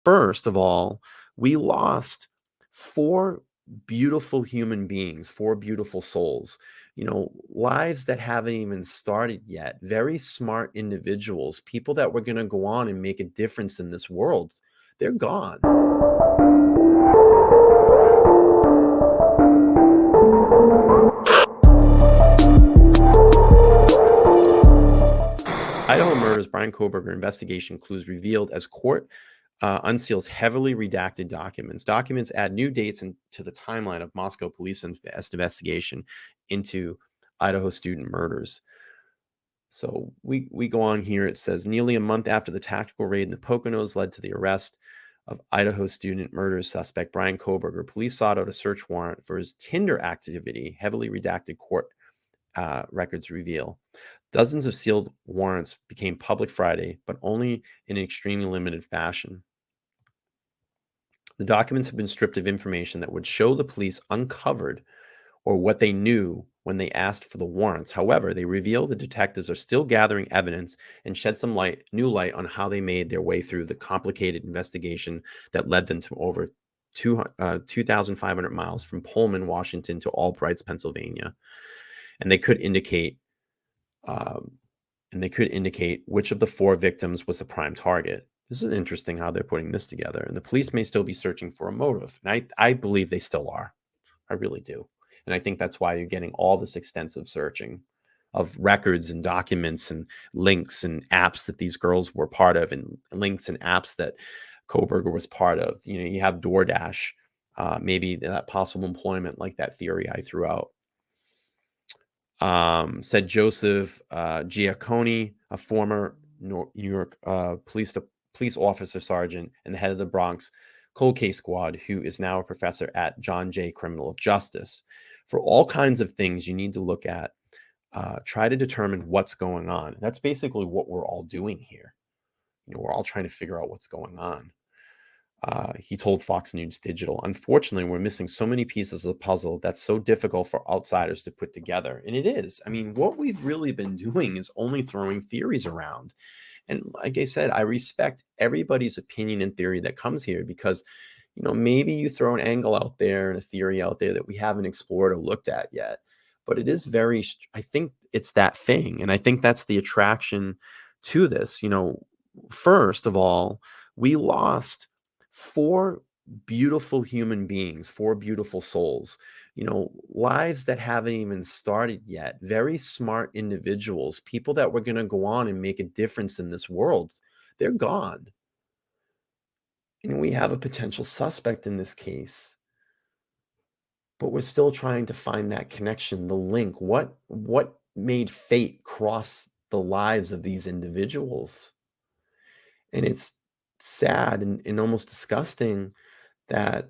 First of all, we lost four beautiful human beings, four beautiful souls, lives that haven't even started yet. Very smart individuals, people that were going to go on and make a difference in this world. They're gone. Idaho murders, Bryan Kohberger investigation clues revealed as court unseals heavily redacted documents. Documents add new dates to the timeline of Moscow police investigation into Idaho student murders. So we go on here. It says nearly a month after the tactical raid in the Poconos led to the arrest of Idaho student murders suspect Bryan Kohberger, police sought out a search warrant for his Tinder activity. Heavily redacted court records reveal. Dozens of sealed warrants became public Friday, but only in an extremely limited fashion. The documents have been stripped of information that would show the police uncovered or what they knew when they asked for the warrants. However, they reveal the detectives are still gathering evidence and shed some new light on how they made their way through the complicated investigation that led them to over 2,500 miles from Pullman, Washington to Albrights, Pennsylvania. And they could indicate which of the four victims was the prime target. This is interesting how they're putting this together. And the police may still be searching for a motive. And I believe they still are. I really do. And I think that's why you're getting all this extensive searching of records and documents and links and apps that these girls were part of, and links and apps that Kohberger was part of. You have DoorDash, maybe that possible employment, like that theory I threw out. Said Joseph Giacconi, a former New York police officer sergeant and the head of the Bronx cold case squad, who is now a professor at John Jay Criminal of Justice. For all kinds of things you need to look at, try to determine what's going on. That's basically what we're all doing here. We're all trying to figure out what's going on. He told Fox News Digital, unfortunately, we're missing so many pieces of the puzzle that's so difficult for outsiders to put together. And it is. I mean, what we've really been doing is only throwing theories around. And like I said, I respect everybody's opinion and theory that comes here because, maybe you throw an angle out there and a theory out there that we haven't explored or looked at yet. But it is I think it's that thing. And I think that's the attraction to this. First of all, we lost four beautiful human beings, four beautiful souls, lives that haven't even started yet. Very smart individuals, people that were going to go on and make a difference in this world. They're gone. And we have a potential suspect in this case, but we're still trying to find that connection, the link. What made fate cross the lives of these individuals? And it's sad and almost disgusting that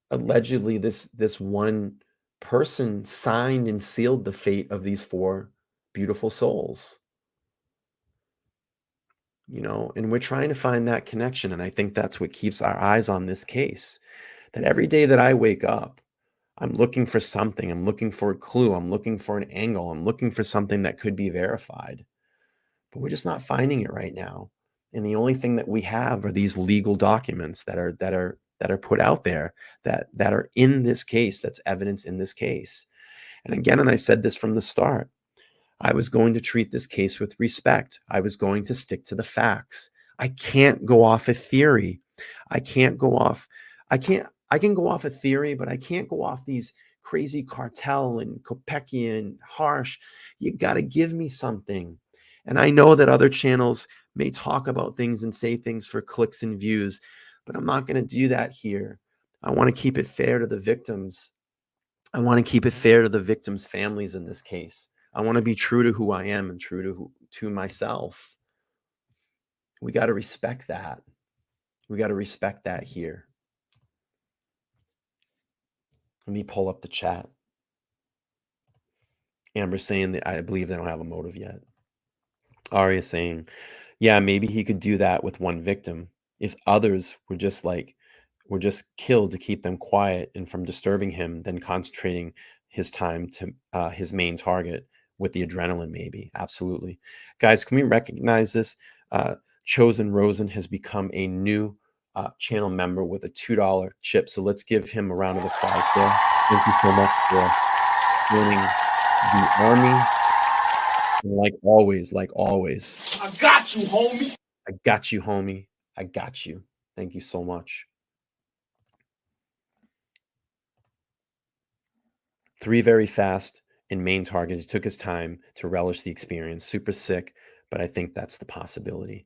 allegedly this one person signed and sealed the fate of these four beautiful souls. And we're trying to find that connection. And I think that's what keeps our eyes on this case. That every day that I wake up, I'm looking for something. I'm looking for a clue. I'm looking for an angle. I'm looking for something that could be verified. But we're just not finding it right now. And the only thing that we have are these legal documents that are put out there that are in this case, that's evidence in this case. And again, and I said this from the start, I was going to treat this case with respect. I was going to stick to the facts. I can't go off a theory. I can go off a theory, but I can't go off these crazy cartel and Kopecky harsh. You got to give me something. And I know that other channels may talk about things and say things for clicks and views, but I'm not going to do that here. I want to keep it fair to the victims. I want to keep it fair to the victims' families in this case. I want to be true to who I am and true to myself. We got to respect that. We got to respect that here. Let me pull up the chat. Amber saying that I believe they don't have a motive yet. Aria saying, yeah, maybe he could do that with one victim if others were just killed to keep them quiet and from disturbing him, then concentrating his time to his main target with the adrenaline, maybe. Absolutely. Guys, can we recognize this? Chosen Rosen has become a new channel member with a $2 chip. So let's give him a round of applause there. Thank you so much for joining the army. And like always, I got you, homie. I got you, homie. I got you. Thank you so much. 3 very fast and main targets. He took his time to relish the experience. Super sick, but I think that's the possibility.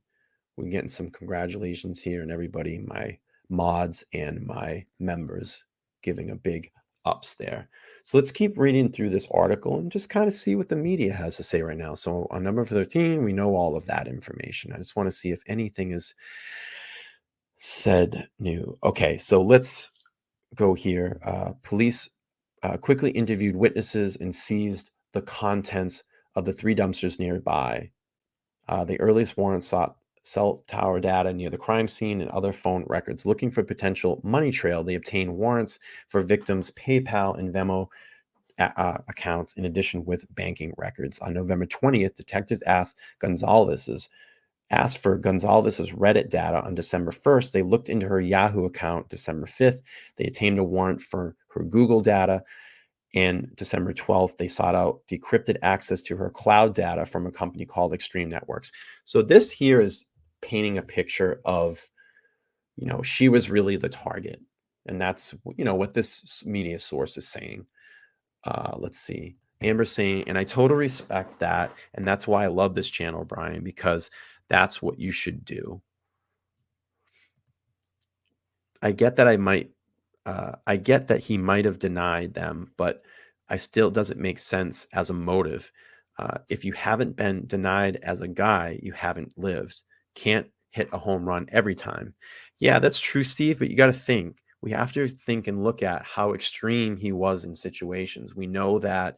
We're getting some congratulations here, and everybody, my mods and my members, giving a big ups there. So let's keep reading through this article and just kind of see what the media has to say right now. So on number 13, we know all of that information. I just want to see if anything is said new. Okay, so let's go here. Police quickly interviewed witnesses and seized the contents of the 3 dumpsters nearby. The earliest warrant sought cell tower data near the crime scene and other phone records. Looking for potential money trail, they obtained warrants for victims' PayPal and Venmo accounts, in addition with banking records. On November 20th, detectives asked for Gonzalez's Reddit data on December 1st. They looked into her Yahoo account December 5th. They obtained a warrant for her Google data. And December 12th, they sought out decrypted access to her cloud data from a company called Extreme Networks. So this here is painting a picture of, she was really the target. And that's, what this media source is saying. Let's see. Amber saying, and I totally respect that. And that's why I love this channel, Brian, because that's what you should do. I get that I get that he might have denied them, but I still doesn't make sense as a motive. If you haven't been denied as a guy, you haven't lived. Can't hit a home run every time. Yeah, that's true, Steve, but you got to think. We have to think and look at how extreme he was in situations. We know that,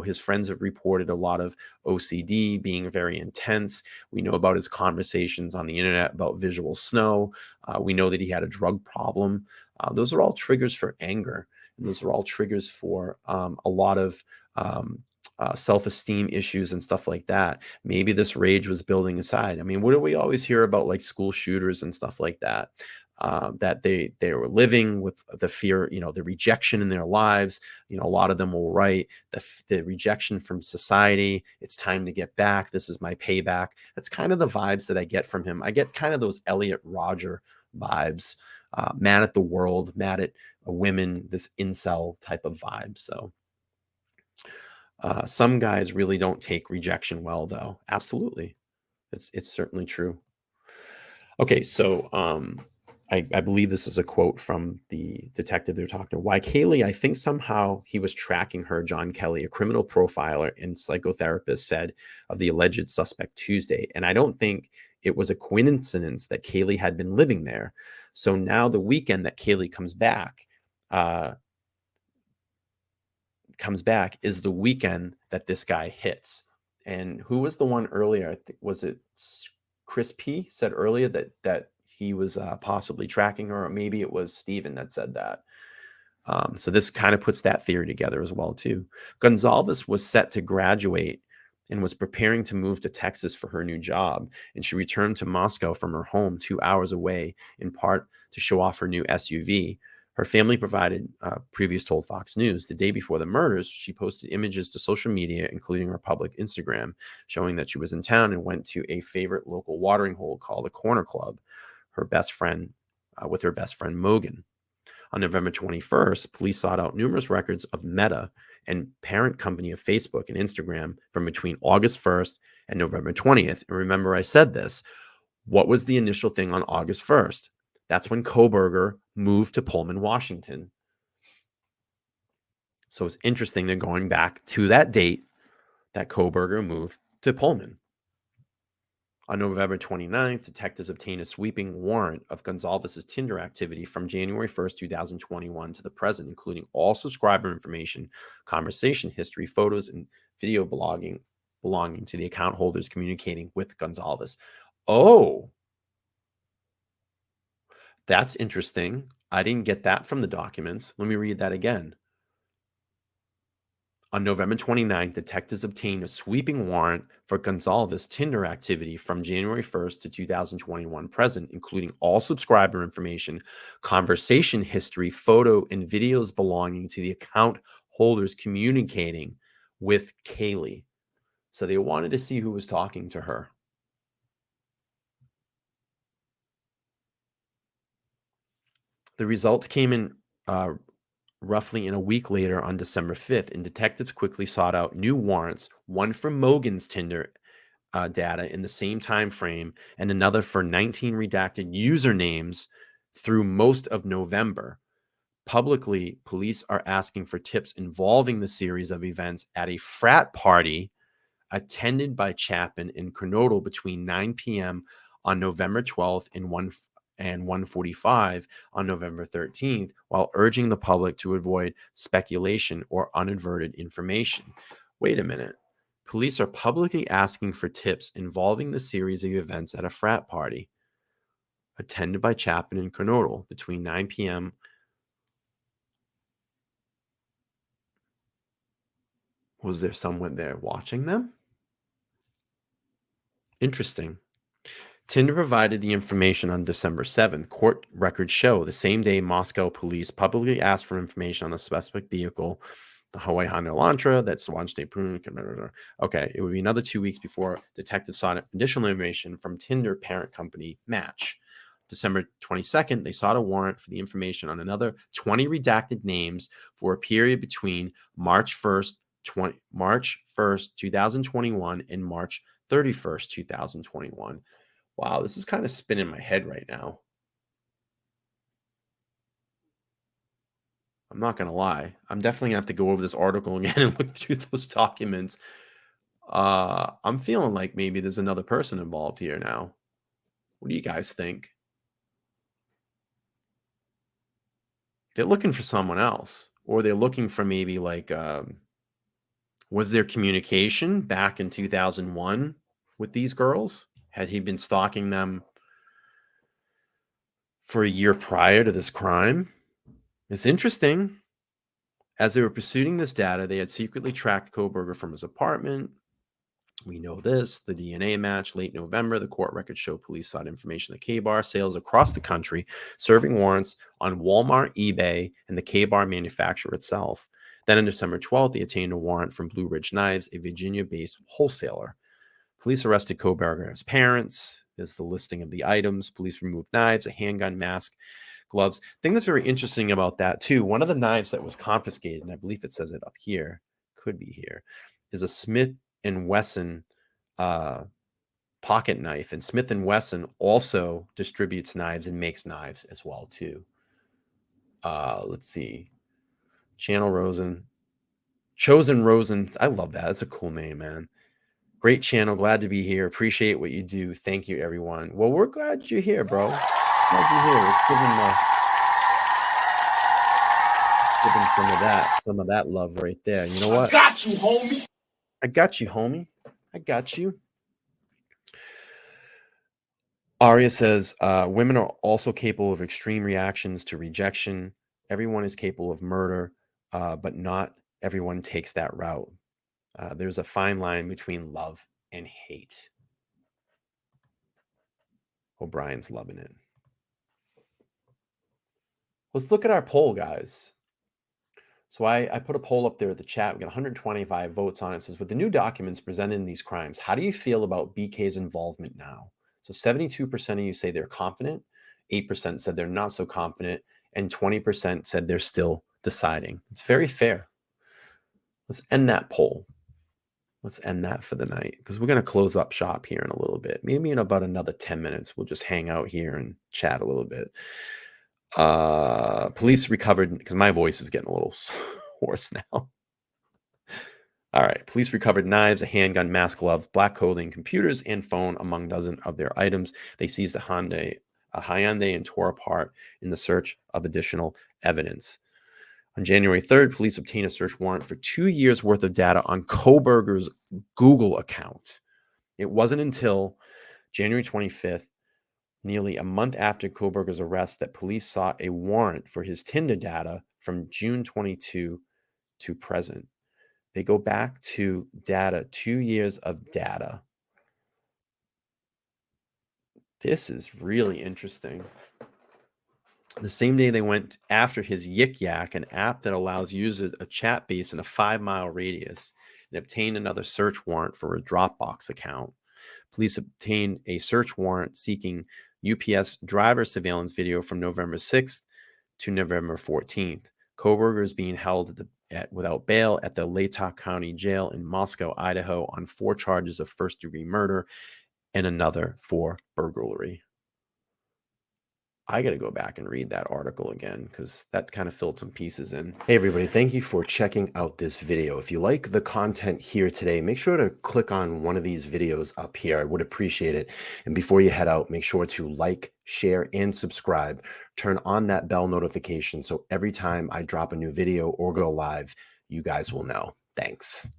his friends have reported a lot of OCD, being very intense. We know about his conversations on the internet about visual snow. We know that he had a drug problem. Those are all triggers for anger. And those are all triggers for a lot of self-esteem issues and stuff like that. Maybe this rage was building inside. I mean, what do we always hear about, like school shooters and stuff like that? That they were living with the fear, the rejection in their lives. A lot of them will write the rejection from society. It's time to get back. This is my payback. That's kind of the vibes that I get from him. I get kind of those Elliot Rodger vibes. Mad at the world, mad at women, this incel type of vibe. So some guys really don't take rejection well, though. Absolutely. It's certainly true. Okay, so I believe this is a quote from the detective they're talking to. Why Kaylee, I think somehow he was tracking her, John Kelly, a criminal profiler and psychotherapist, said of the alleged suspect Tuesday. And I don't think it was a coincidence that Kaylee had been living there. So now the weekend that Kaylee comes back is the weekend that this guy hits. And who was the one earlier? I think, was it Chris P said earlier that he was possibly tracking her, or maybe it was Steven that said that. So this kind of puts that theory together as well too. Gonzalez was set to graduate and was preparing to move to Texas for her new job, and she returned to Moscow from her home 2 hours away, in part to show off her new SUV. Her family provided previous told Fox News. The day before the murders, she posted images to social media, including her public Instagram, showing that she was in town and went to a favorite local watering hole called the Corner Club, with her best friend Mogan. On November 21st, police sought out numerous records of Meta and parent company of Facebook and Instagram from between August 1st and November 20th. And remember, I said this. What was the initial thing on August 1st? That's when Kohberger moved to Pullman, Washington. So it's interesting they're going back to that date that Kohberger moved to Pullman. On November 29th, detectives obtained a sweeping warrant of Gonzalez's Tinder activity from January 1st, 2021 to the present, including all subscriber information, conversation history, photos, and video belonging to the account holders communicating with Gonzalez. Oh, that's interesting. I didn't get that from the documents. Let me read that again. On November 29th, detectives obtained a sweeping warrant for Gonzalez's Tinder activity from January 1st to 2021 present, including all subscriber information, conversation history, photo, and videos belonging to the account holders communicating with Kaylee. So they wanted to see who was talking to her. The results came in roughly in a week later on December 5th, and detectives quickly sought out new warrants, one for Mogan's Tinder data in the same time frame, and another for 19 redacted usernames through most of November. Publicly, police are asking for tips involving the series of events at a frat party attended by Chapin in Coronado between 9 p.m. on November 12th and 1:45 on November 13th, while urging the public to avoid speculation or unaverted information. Wait a minute. Police are publicly asking for tips involving the series of events at a frat party attended by Chapin in Coronado between 9 p.m. Was there someone there watching them? Interesting. Tinder provided the information on December 7th. Court records show the same day Moscow police publicly asked for information on the suspect vehicle, the Hawaii Honda Elantra, that Swan State Prune. Okay, it would be another 2 weeks before detectives sought additional information from Tinder parent company Match. December 22nd, they sought a warrant for the information on another 20 redacted names for a period between March 1st, 2021 and March 31st, 2021. Wow, this is kind of spinning my head right now. I'm not going to lie. I'm definitely going to have to go over this article again and look through those documents. I'm feeling like maybe there's another person involved here now. What do you guys think? They're looking for someone else, or they're looking for maybe like, was there communication back in 2001 with these girls? Had he been stalking them for a year prior to this crime? It's interesting. As they were pursuing this data, they had secretly tracked Kohberger from his apartment. We know this. The DNA match, late November, the court records show police sought information at K-Bar sales across the country, serving warrants on Walmart, eBay, and the K-Bar manufacturer itself. Then on December 12th, they obtained a warrant from Blue Ridge Knives, a Virginia-based wholesaler. Police arrested Kohberger's parents. There's the listing of the items. Police removed knives, a handgun, mask, gloves. The thing that's very interesting about that, too, one of the knives that was confiscated, and I believe it says it up here, could be here, is a Smith & Wesson pocket knife. And Smith & Wesson also distributes knives and makes knives as well, too. Let's see. Chosen Rosen. I love that. That's a cool name, man. Great channel. Glad to be here. Appreciate what you do. Thank you, everyone. Well, we're glad you're here, bro. Glad you're here. Let's give him some of that love right there. You know what? I got you, homie. I got you, homie. I got you. Aria says, women are also capable of extreme reactions to rejection. Everyone is capable of murder, but not everyone takes that route. There's a fine line between love and hate. O'Brien's loving it. Let's look at our poll, guys. So I put a poll up there at the chat. We got 125 votes on it. It says, with the new documents presented in these crimes, how do you feel about BK's involvement now? So 72% of you say they're confident, 8% said they're not so confident, and 20% said they're still deciding. It's very fair. Let's end that poll. Let's end that for the night, because we're going to close up shop here in a little bit. Maybe in about another 10 minutes, we'll just hang out here and chat a little bit. Police recovered, because my voice is getting a little hoarse now. All right. Police recovered knives, a handgun, mask, gloves, black clothing, computers, and phone among dozen of their items. They seized a Hyundai and tore apart in the search of additional evidence. On January 3rd, police obtained a search warrant for 2 years' worth of data on Kohberger's Google account. It wasn't until January 25th, nearly a month after Kohberger's arrest, that police sought a warrant for his Tinder data from June 22 to present. They go back to data, 2 years of data. This is really interesting. The same day they went after his Yik Yak, an app that allows users a chat base in a 5-mile radius, and obtained another search warrant for a Dropbox account. Police obtained a search warrant seeking UPS driver surveillance video from November 6th to November 14th. Kohberger is being held without bail at the Latah County Jail in Moscow, Idaho, on 4 charges of first-degree murder and another for burglary. I got to go back and read that article again because that kind of filled some pieces in. Hey, everybody, thank you for checking out this video. If you like the content here today, make sure to click on one of these videos up here. I would appreciate it. And before you head out, make sure to like, share, and subscribe. Turn on that bell notification so every time I drop a new video or go live, you guys will know. Thanks.